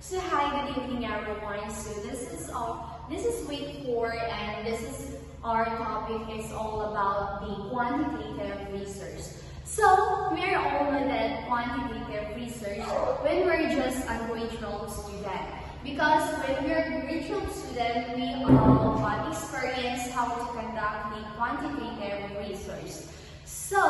So hi, good evening everyone. So this is week 4 and this is our topic is all about the quantitative research. So we are all know that quantitative research when we're just a grade 12 student. Because when we're a grade 12 student, we experience how to conduct the quantitative research. So,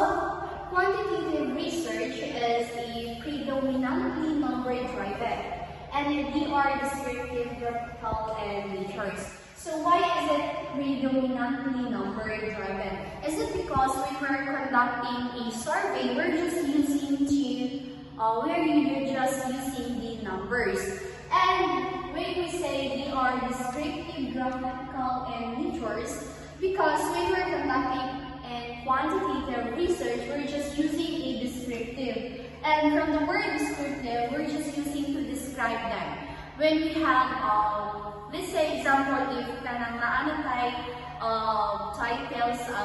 quantitative research is a predominantly number-driven, and they are descriptive, graphical, and matrix. So why is it predominantly number-driven? Is it because when we're conducting a survey, we're just using the numbers. And when we say they are descriptive, graphical, and matrix, because when we're conducting quantitative research, we're just using a descriptive. And from the word descriptive, we're just using to describe them. When we have, let's say example, if kanang naanatay titles to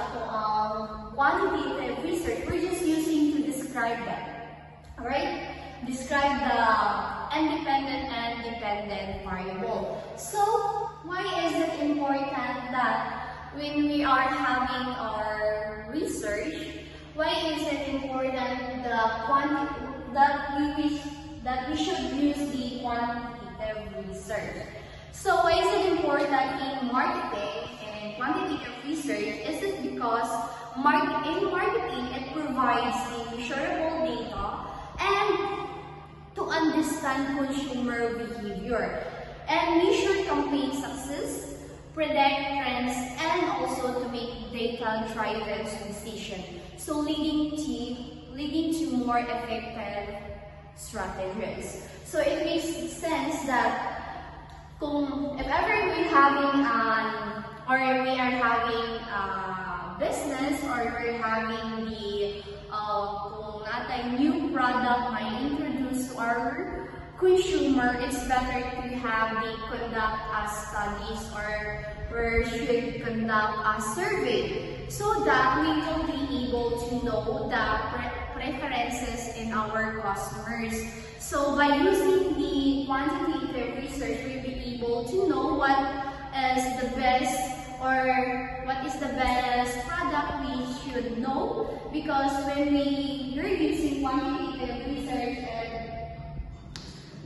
quantitative research, we're just using to describe them. Alright? Describe the independent and dependent variable. So, why is it important that when we are having our research, why is it important that we should use the quantitative research? So why is it important in marketing and quantitative research? Is it because in marketing it provides the measurable data and to understand consumer behavior and measure campaign success, predict trends, and also to make data-driven decisions, so leading to more effective strategies. So it makes sense that if ever we are having a business or we're having the kung natay new product may introduce to our consumer, it's better to have the conduct studies or we should conduct a survey so that we will be able to know the preferences in our customers. So by using the quantitative research, we'll be able to know what is the best product we should know, because when you're using quantitative research and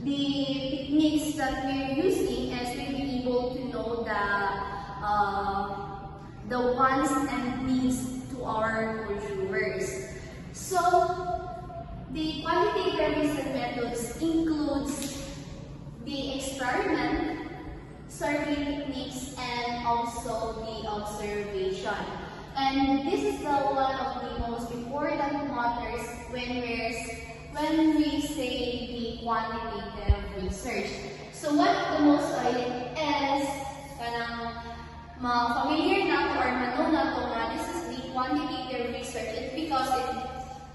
the techniques that we're using is we'll be able to know the wants and needs to our consumers. So the quantitative research methods includes the experiment, survey techniques, and also the observation. And this is one of the most important matters when we say the quantitative research. So what the most is familiar na or mano na to na this is the quantitative research. It's because it's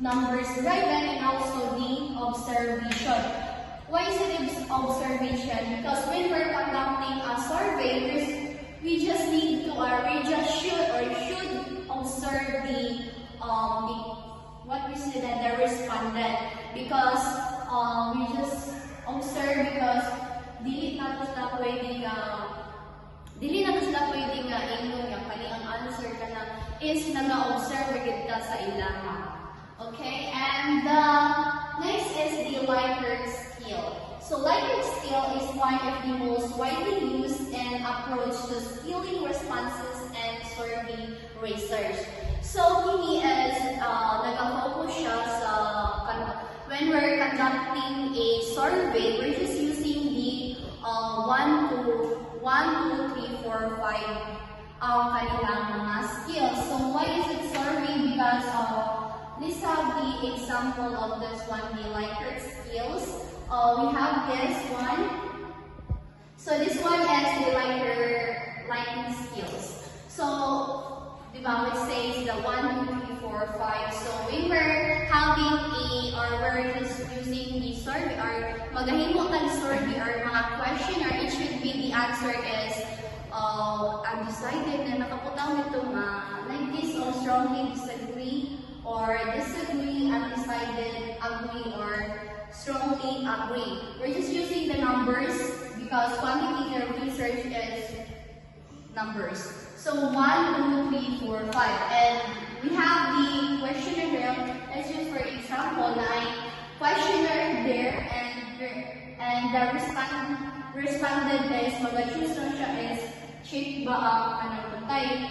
numbers driven and also the observation. Why is it observation? Because when we're conducting a survey, we just should observe the respondent, because we just observe because dili na to sila pwedeng ingon yung kanilang answer ka na is naga-observe kita sa ilaha. Okay, and next is the Likert scale. So Likert scale is one of the most widely used and approach to scaling responses and survey research. So kini is nag-focus siya sa when we're conducting a survey, we're just using the 1, 2, 3, 4, 5 kanilang mga skills. So why is it survey? Because let's have the example of this one, the Likert skills. We have this one. So this one is the Likert skills. So it says the 1, 2, 3, 4, 5. So when we're having we're just using the survey or magahimo tag survey or mga question, or it should be the answer is undecided na nakaputaw nito like this or strongly disagree or disagree, undecided, agree, or strongly agree. We're just using the numbers because quantitative research is numbers. So 1, 2, 3, 4, 5. And we have the questionnaire here. Let's use for example, questionnaire there and the respondent is mag-choose na siya is check ba ang kanang type.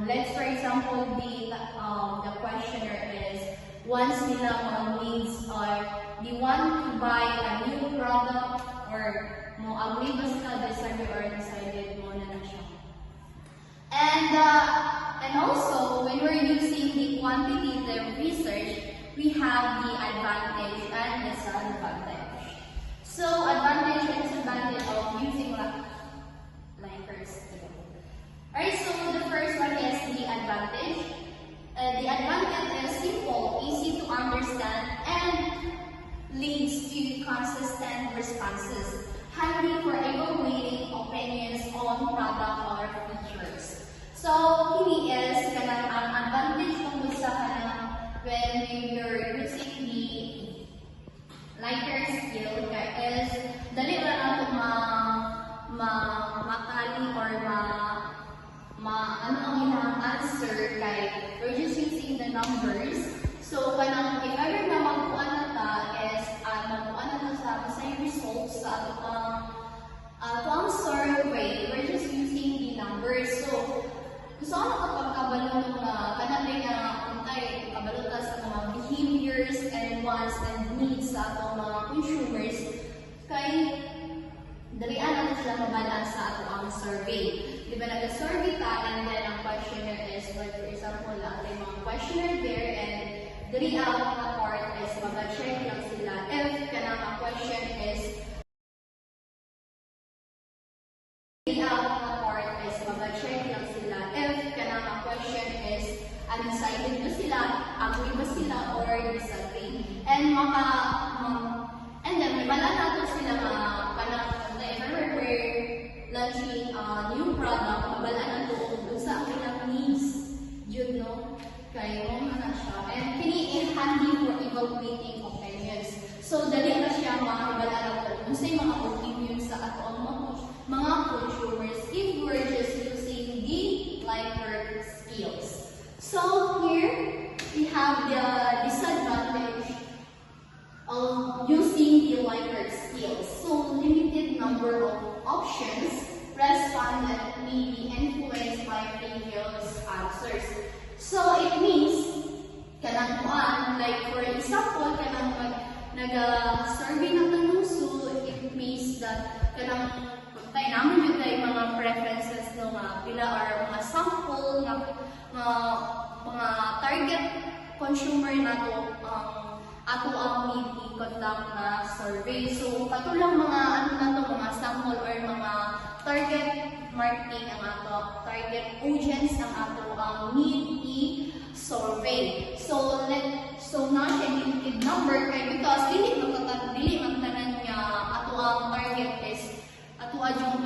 Let's for example, the questionnaire is once nila needs are they want to buy a new product or mo agree ba sila decided or decided mo na siya. And also when we're using the quantitative research, we have the advantage and disadvantage. So advantage and disadvantage of using Likert scale. Alright, so the first one is the advantage. The advantage is simple, easy to understand, and leads to consistent responses, handy for evaluating opinions on product or features. So, ini is kanang ang advantage kung gusto ka na when you're using the Likert skill is dali ra nato makali or ano ang ilang answer kay we're just using the numbers. So kanang if ever na magkuan na ta is magkuan na ta sa bisay results sa atong survey, we're just using the numbers. So gusto ko na kapag kabalo nga kanang nga untay kabalo ta sa mga behaviors and wants and needs sa atong mga consumers kay dalian natin sila mabalance sa atong survey. Di ba nag-survey ka and then ang questionnaire is like for example lang ay mga questionnaire there and dali ang mga part is mag-check lang sila if kanang ang question is undecided ba sila, agree ba sila, or disagree. And and then may bala nato sila whenever we're launching a new product, mabala nato kung sa kanilang needs. Yun, no? Kaya mo na siya. And kini handy for evaluating opinions. So, dali na siya makabala nato kung sa mga opinions sa atong mga consumers if we're just using the Likert skills. So here we have the disadvantage of using the Likert skills. So limited number of options, respondent may be influenced by previous answers. So it means kanang kuan like for example kanang nag-survey na tanong so it means that kanang tayo naman yun tayo mga preferences ng pila or mga sample mga target consumer nato ato ang i-conduct na survey. So katulang mga mga sample or mga target marketing ang ato, target audience ang ato ang need i-survey. So na siya limited number kay because dili man tanan niya ato ang target is ato adjong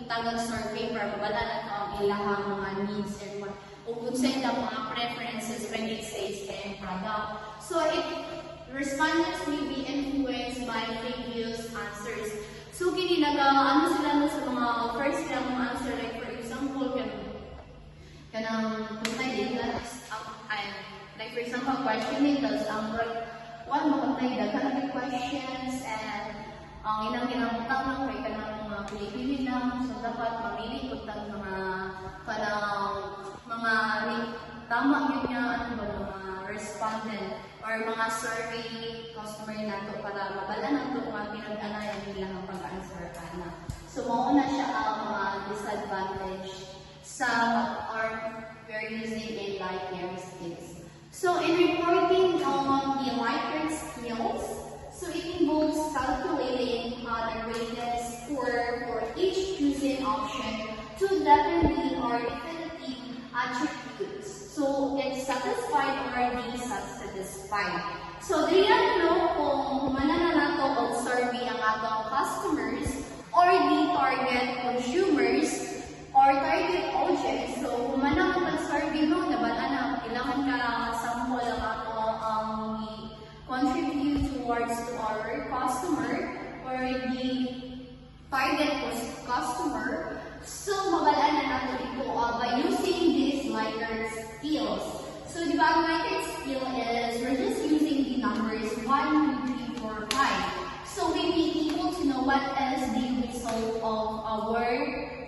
tagang survey para mabala na ito ang ilahang mga needs and kung sa ilang mga preferences when it says the end product. So respondents may be influenced by previous answers. So kini ano sila na sa mga first silang mga answer like for example kanang like for example questioning does one makatay daghan questions and ang ilang kinamutang lang kay kanang mga pili-pili lang so dapat mamili ko tang mga tama yun niya mga respondent or mga survey customer nato para mabala nato kung pinag-anayan nila ang pag-answer ana. So mao na siya ang mga disadvantage sa or we're using a Likert skills. So in reporting on the Likert skills, so it involves calculating the weighted score for each chosen option to determine or definitive attributes. So it's satisfied or dissatisfied. So do you know kung manana nato og survey ang atong customers or the target consumers or target audience. So kung manana ang survey no nabala na kailangan ka sample ang ato ang target customer. So, mabalaan na nato ito by using these Likert skills. So, di ba, ang Likert skill is we're just using the numbers 1, 2, 3, 4, 5. So, we be able to know what is the result of our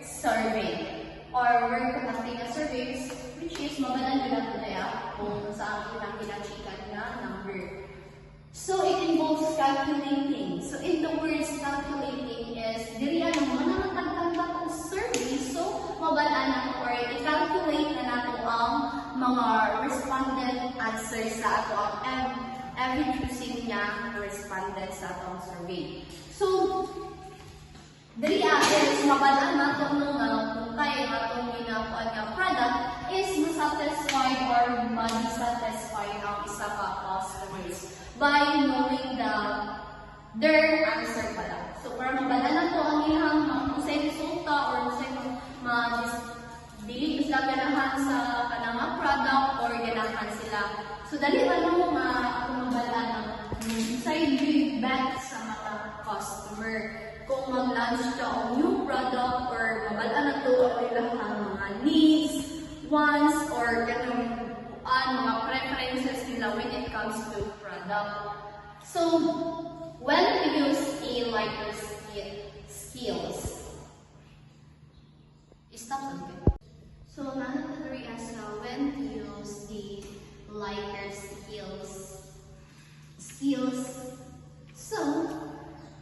survey. Or we're conducting a survey, which is mabalaan na nato tayo kung saan kinachikan na number. So, it involves calculating. So, in the words calculating is, dili ano mo na matagtagta kong survey. So, mabalaan na or i-calculate na nato ang mga respondent answers sa ato ang every choosing niya respondent sa atong survey. So, dili is mabalaan nato nung kung tayo atong ginapuan nga product is masatisfied or ma-dissatisfied ang isa ka customers by knowing their answer pala. So, para mabalaan na to ang ilang usay resulta or usay dili sila ganahan sa kanang product or ganahan sila. So, dali ano mabalaan ang usay feedback sa mga customer. Kung mag-launch ka o new product or mabalaan na to ang ilang mga needs, wants, or ganun mga preferences nila when it comes to product. So, when to use a Likert skills? Stop something. So, none of the three as when to use the Likert skills. So,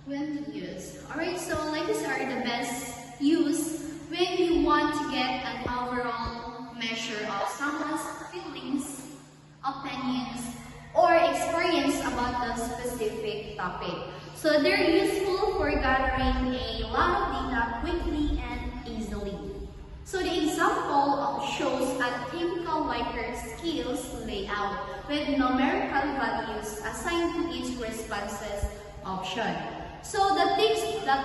when to use. Alright, so Likert are the best used when you want to get an overall measure of someone's feelings, opinions, or experience about the specific topic. So they're useful for gathering a lot of data quickly and easily. So the example shows a typical Likert skills layout with numerical values assigned to each responses option. So the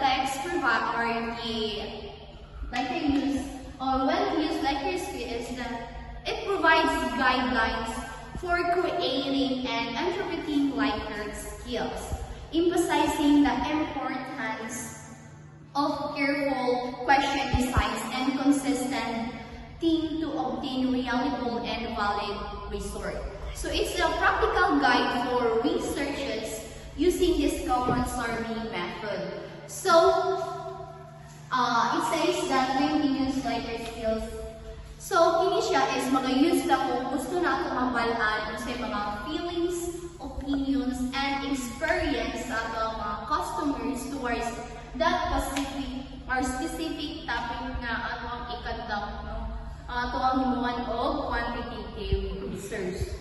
text provide or when we use Likert skills is that it provides guidelines for creating and interpreting Likert skills, emphasizing the importance of careful question designs and consistent theme to obtain reliable and valid result. So it's a practical guide for researchers using this common survey method. So it says that when we use Likert skills, so kini siya is mag-use ka kung gusto na ito mabalaan sa mga feelings, opinions, and experience sa mga customers towards that specific topic nga ano ang i-conduct, no? Ito ang himuan o quantitative research.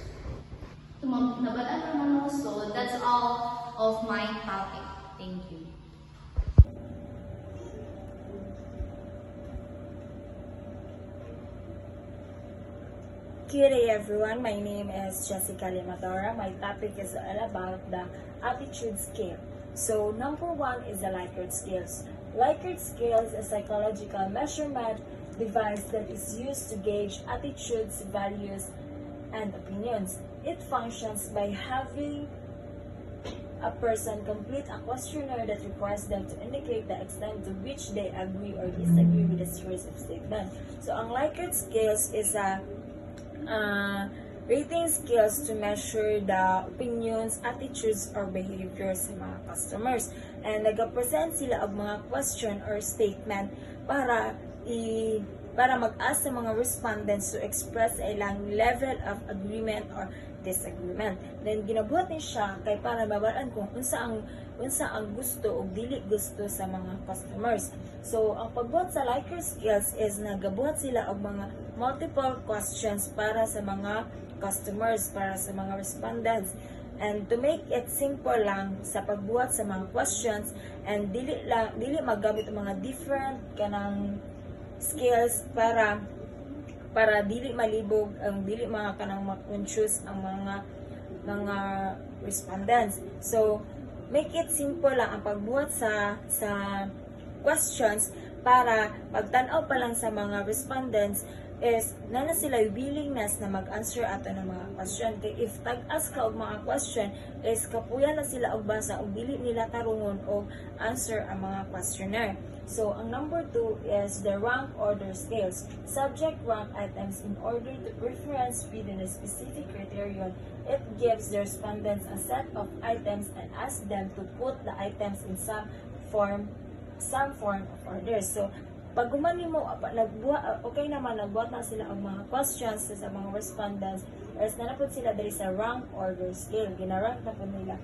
Nabalaan naman mo, so that's all of my topic. Thank you. Good day everyone, my name is Jessica Limadora. My topic is all about the attitude scale. So number 1 is the Likert scales. Likert scales is a psychological measurement device that is used to gauge attitudes, values, and opinions. It functions by having a person complete a questionnaire that requires them to indicate the extent to which they agree or disagree with a series of statements. So ang Likert scales is a rating scales to measure the opinions, attitudes, or behaviors sa mga customers. And nag-present sila og mga question or statement para mag-ask sa mga respondents to express a ilang level of agreement or disagreement. Then ginabuhat ni siya kay para mabalaan kung unsa ang gusto o dili gusto sa mga customers. So ang pagbuhat sa Likert skills is nagabuhat sila og mga multiple questions para sa mga customers, para sa mga respondents. And to make it simple lang sa pagbuhat sa mga questions and dili magamit ang mga different kanang skills para dili malibog ang dili mga kanang ma-confuse ang mga respondents. So make it simple lang ang pagbuhat sa questions para pagtan-aw pa lang sa mga respondents is nana sila willingness na mag-answer ato ng mga question. Kay if tag-ask ka og mga question is kapuya na sila og basa og dili nila tarungon og answer ang mga questionnaire. So ang number 2 is the rank order scales. Subject rank items in order to preference within a specific criterion. It gives the respondents a set of items and asks them to put the items in some form of order. So pag gumani mo, okay naman, nagbuhat na sila ang mga questions sa mga respondents, as nanapod sila diri sa rank order scale. Ginarank na po nila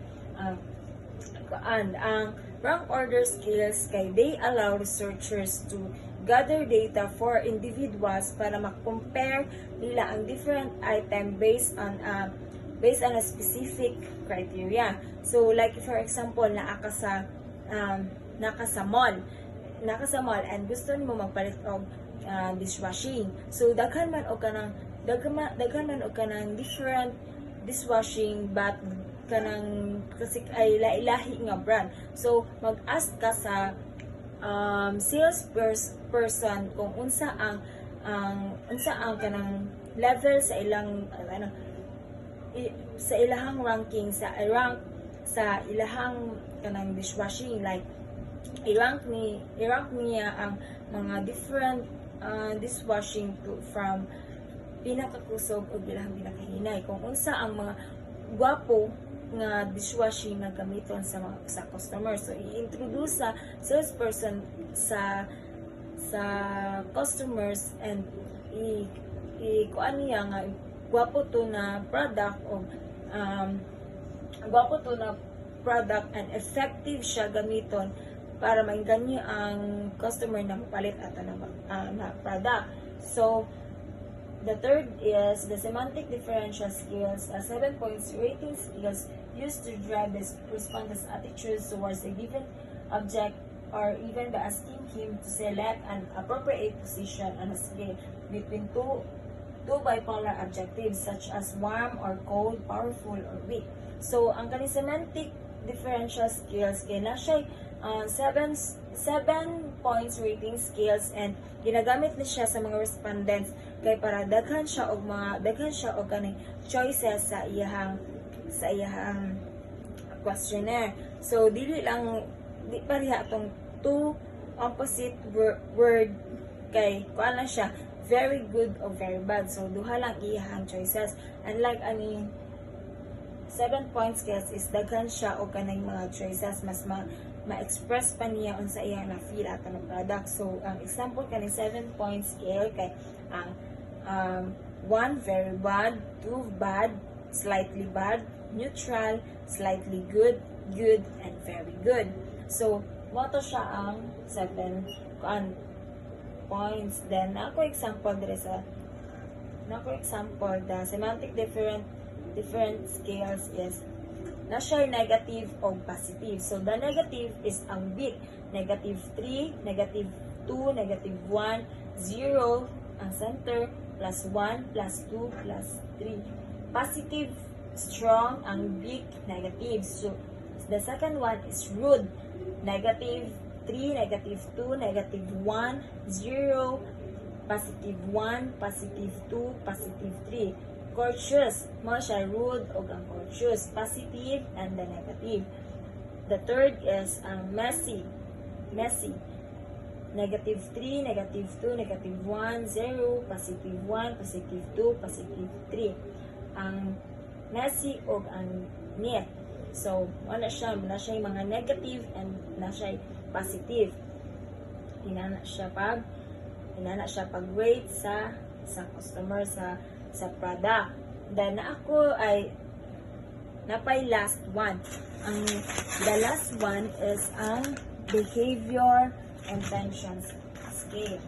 ang rank order scales kay they allow researchers to gather data for individuals para ma-compare nila ang different item based on a specific criteria. So like for example, naka sa mall and gusto nimo magpalit og dishwashing. So daghan man og kanang different dishwashing but kanang kasi ay lahi nga brand. So mag-ask ka sa sales person kung unsa ang kanang level sa ilang sa ilahang ranking sa ilahang kanang dishwashing, like i-rank niya ang mga different dishwashing from pinakakusog o bilahang pinakahinay, kung unsa ang mga gwapo nga dishwashing nga gamiton sa customer. So i-introduce sa salesperson sa customers and kuan niya nga gwapo to na product o and effective siya gamiton para maingganyo ang customer na mapalit ato na product. So the third is the semantic differential skills, 7 points rating skills used to drive the respondent's attitudes towards a given object, or even by asking him to select an appropriate position on a scale between two bipolar adjectives such as warm or cold, powerful or weak. So ang kaning semantic differential skills kay na siya 7 points rating skills, and ginagamit ni siya sa mga respondents kay para daghan siya og kaning choices sa iyahang questionnaire. So di pareha atong two opposite word kay kuan lang siya very good or very bad. So duha lang iyahang choices, unlike ani 7 point skills is daghan siya og kanang mga choices, mas ma-express pa niya unsa iyang na-feel ato ng product. So ang example kaning 7 point scale kay ang 1 very bad, 2 bad, slightly bad, neutral, slightly good, good and very good. So moto siya ang 7 points. Then ako example the semantic different scales is na siya negative o positive. So the negative is ang big, negative 3, negative 2, negative 1, 0 ang center, plus 1, plus 2, plus 3. Positive, strong ang big, negative. So the second one is rude, negative 3, negative 2, negative 1, 0, positive 1, positive 2, positive 3. Courteous, mo siya rude o ang courteous, positive and the negative. The third is messy, negative 3, negative 2, negative 1, 0, positive 1, positive 2, positive 3. Ang messy o ang neat. So, wala siya yung mga negative and na siya positive. Hinana siya pag rate sa customer sa product. Then ako ay napay last one. The last one is ang behavior intentions scale.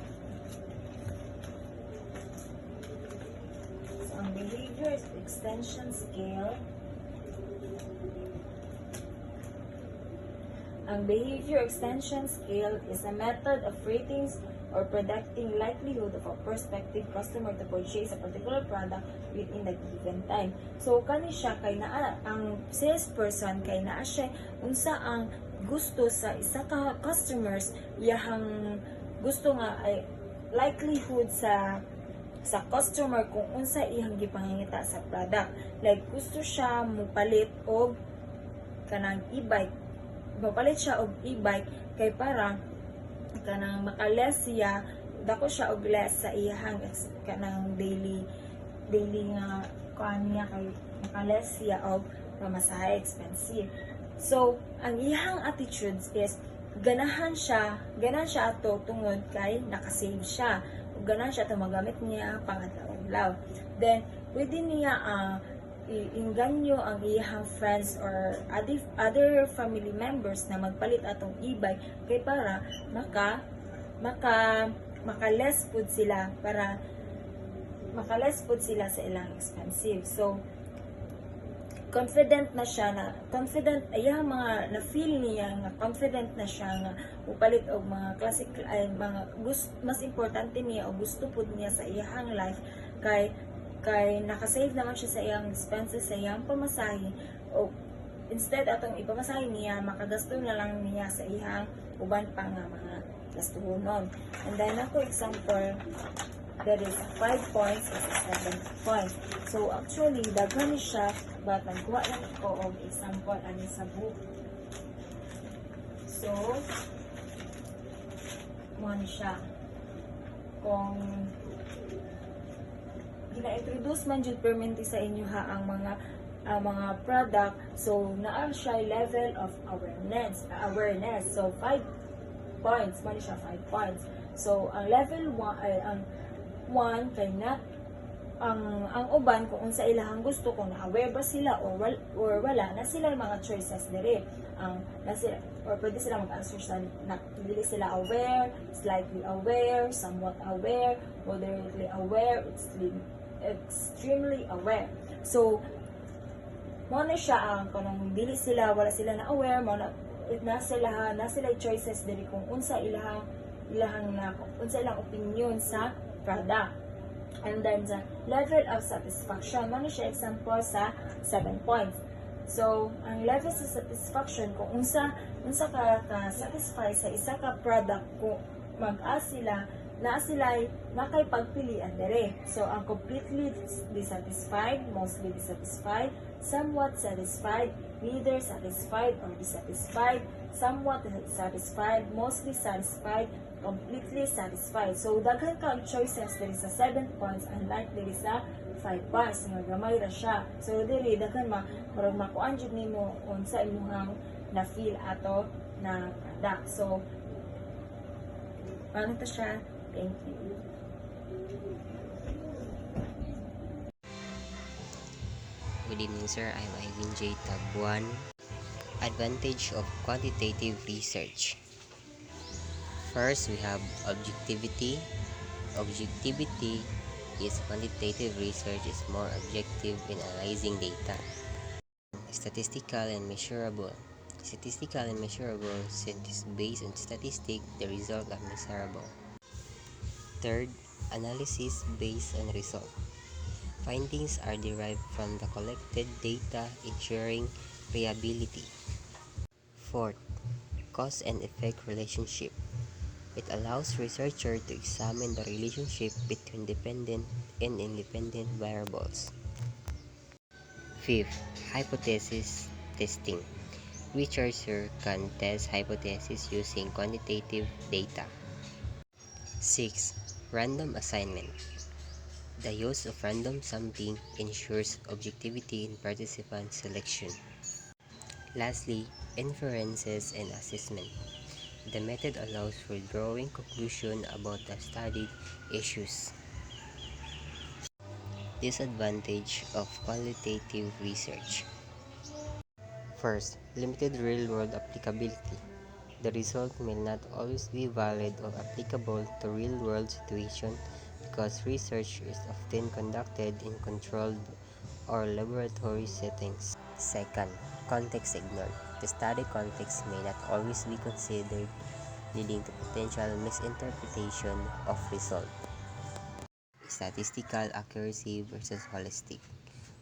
So ang behavior extension scale, ang behavior extension scale is a method of ratings or predicting likelihood of a prospective customer to purchase a particular product within the given time. So kani siya kay naa ang salesperson kay naa siya unsa ang gusto sa isa ka customers, iyahang gusto nga ay likelihood sa sa customer kung unsa iyang gipangangita sa product. Like gusto siya mopalit og kanang e-bike, mopalit siya og e-bike kay para kanang makaless siya, dako siya og less sa iyang kanang daily nga kuan niya kay makaless siya og pamasahe expensive. So ang iyang attitudes is ganahan siya ato tungod kay nakasave siya, ug ganahan siya ato magamit niya pangadlaw-adlaw. Then pwede niya iinganyo ang iyang friends or other family members na magpalit atong e-bike kay para makaless pud sila, para makaless pud sila sa ilang expensive. So confident ayang mga na feel niya nga confident na siya nga upalit og mga classic ay mga mas importante niya o gusto pud niya sa iyang life kay nakasave naman siya sa iyang expenses, sa iyang pamasahe, o instead atong ipamasahe niya makagasto na lang niya sa iyang uban pa nga mga gastuhonon. And then ako example, there is 5 points is 7 points. So actually daghan ni siya, but nagkuha lang ko og example ani sa book. So mo ni siya kung gina-introduce man jud permanente sa inyo ha ang mga product, so naa siya level of awareness. So 5 points man siya, 5 points. So ang level 1 ay ang 1 kay not ang uban kung unsa ilahang gusto, kung na-aware ba sila or wala na sila mga choices diri. Na sila, or pwede sila mag-answer sa dili sila aware, slightly aware, somewhat aware, moderately aware, extremely aware. So mo na siya ang kanang dili sila, wala sila na aware, mo na sila choices diri kung unsa ilang opinion sa product. And then the level of satisfaction, mo na siya example sa 7 points. So ang level sa satisfaction kung unsa ka satisfy sa isa ka product, kung sila nakay pagpilian dere. So ang completely dissatisfied, mostly dissatisfied, somewhat satisfied, neither satisfied or dissatisfied, somewhat satisfied, mostly satisfied, completely satisfied. So daghan ka ang choices diri sa 7 points, unlike diri sa 5 points nga gamay ra siya. So diri daghan murag makuan jud nimo unsa imong na feel ato na product. So ano to siya? Thank you. Good evening, sir. I'm Ivan J. Tab 1. Advantage of quantitative research. First, we have objectivity. Objectivity is quantitative research is more objective in analyzing data. Statistical and measurable. Statistical and measurable, since based on statistic, the result are measurable. Third, analysis based on result. Findings are derived from the collected data, ensuring reliability. Fourth, cause and effect relationship. It allows researchers to examine the relationship between dependent and independent variables. Fifth, hypothesis testing. Researchers can test hypotheses using quantitative data. 6. Random assignment. The use of random sampling ensures objectivity in participant selection. Lastly, inferences and assessment. The method allows for drawing conclusions about the studied issues. Disadvantage of qualitative research. First, limited real-world applicability. The result may not always be valid or applicable to real-world situations because research is often conducted in controlled or laboratory settings. Second, context ignored. The study context may not always be considered, leading to potential misinterpretation of result. Statistical accuracy versus holistic.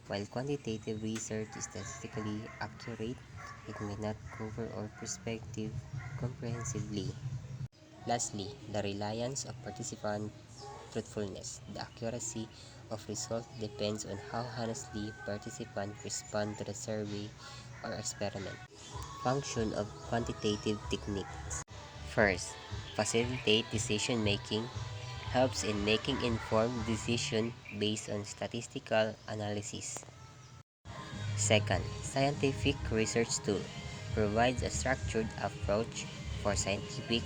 While quantitative research is statistically accurate, it may not cover all perspectives comprehensively. Lastly, the reliance of participants truthfulness. The accuracy of result depends on how honestly participants respond to the survey or experiment. Function of quantitative techniques. First, facilitate decision making, helps in making informed decisions based on statistical analysis. Second, scientific research tool provides a structured approach for scientific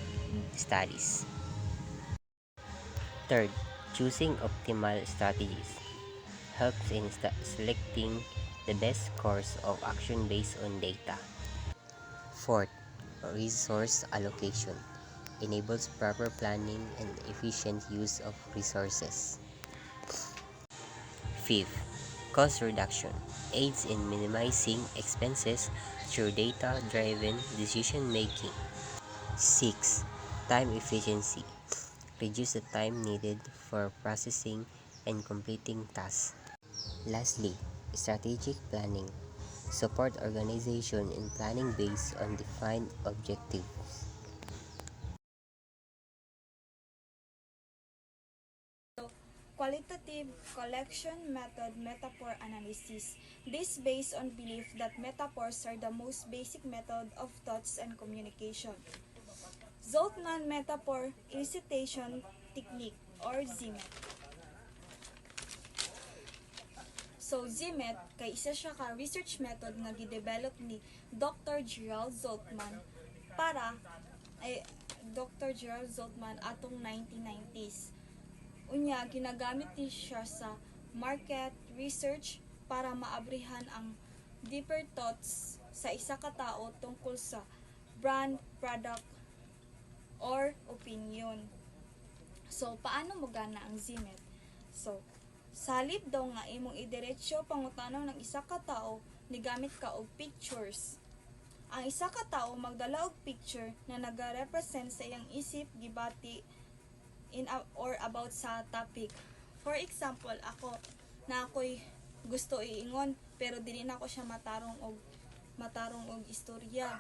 studies. Third, choosing optimal strategies helps in selecting the best course of action based on data. Fourth, resource allocation enables proper planning and efficient use of resources. Fifth, cost reduction aids in minimizing expenses through data-driven decision making. Six, time efficiency reduce the time needed for processing and completing tasks. Lastly, strategic planning support organization in planning based on defined objectives. Qualitative collection method metaphor analysis. This based on belief that metaphors are the most basic method of thoughts and communication. Zoltman metaphor elicitation technique or ZMET. So ZMET kay isa siya ka research method nga gidevelop ni Dr. Gerald Zoltman para Dr. Gerald Zoltman atong 1990s. Unya, ginagamit ni siya sa market research para maabrihan ang deeper thoughts sa isa ka tao tungkol sa brand, product, or opinion. So, paano mo gana ang ZMET? So, salip daw nga imong idiretsyo pangutanaw ng isa ka tao, nigamit ka og pictures. Ang isa ka tao magdala og picture na nagarepresent sa iyang isip, gibati, or about sa topic. For example, ako'y gusto iingon pero dili na ako siya matarong og istorya.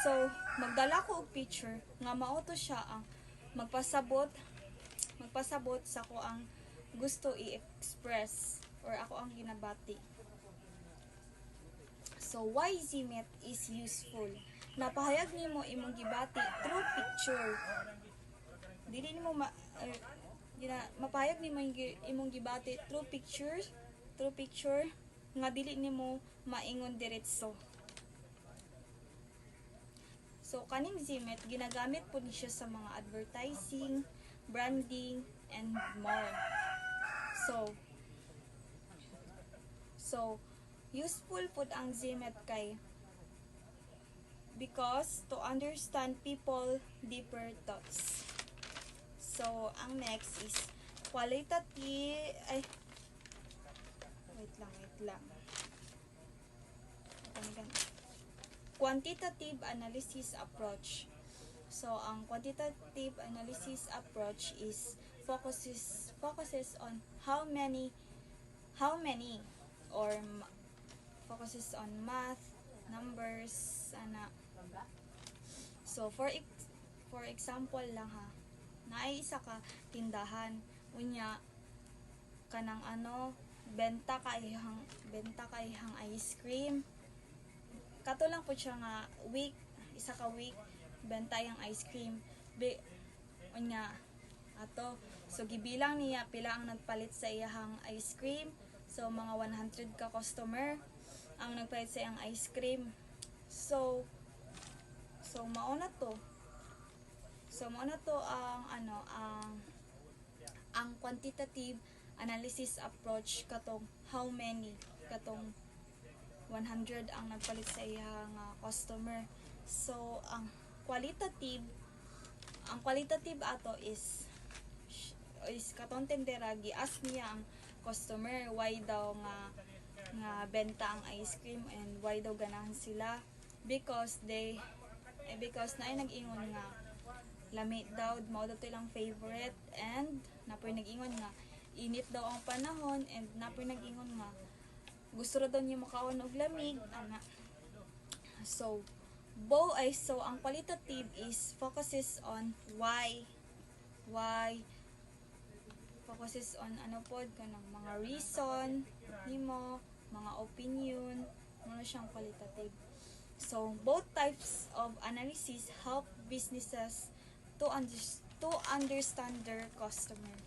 So, magdala ko og picture nga mao to siya ang magpasabot sa ko ang gusto i-express or ako ang ginabati. So, why ZMET is useful? Napahayag nimo imong gibati through picture. Dili nimo mapahayag nimo imong gibati through picture nga dili nimo maingon diretso. So kaning ZMET ginagamit po ni siya sa mga advertising, branding, and more. So useful pud ang ZMET kay because to understand people deeper thoughts. So, ang next is qualitative, quantitative analysis approach. So, ang quantitative analysis approach is focuses on how many or focuses on math, numbers, ana. So, for example lang ha, naay isa ka tindahan unya kanang benta kay hang ice cream, kato lang po siya nga isa ka week benta yang ice cream unya ato, so gibilang niya pila ang nagpalit sa iyahang ice cream. So mga 100 ka customer ang nagpalit sa iyang ice cream. So mauna to ang quantitative analysis approach katong how many katong 100 ang nagpalit sa iyang customer. So ang qualitative ato is katong tendera gi-ask niya ang customer why daw nga benta ang ice cream and why daw ganahan sila because naay nag-ingon nga lamig daw mao daw ilang favorite and napoy nag-ingon nga init daw ang panahon and napoy nag-ingon nga gusto ra daw niya makaon og lamig ana. So ang qualitative is focuses on why focuses on ano pod kanang mga reason nimo, mga opinion, ano siyang qualitative. So both types of analysis help businesses to understand their customer.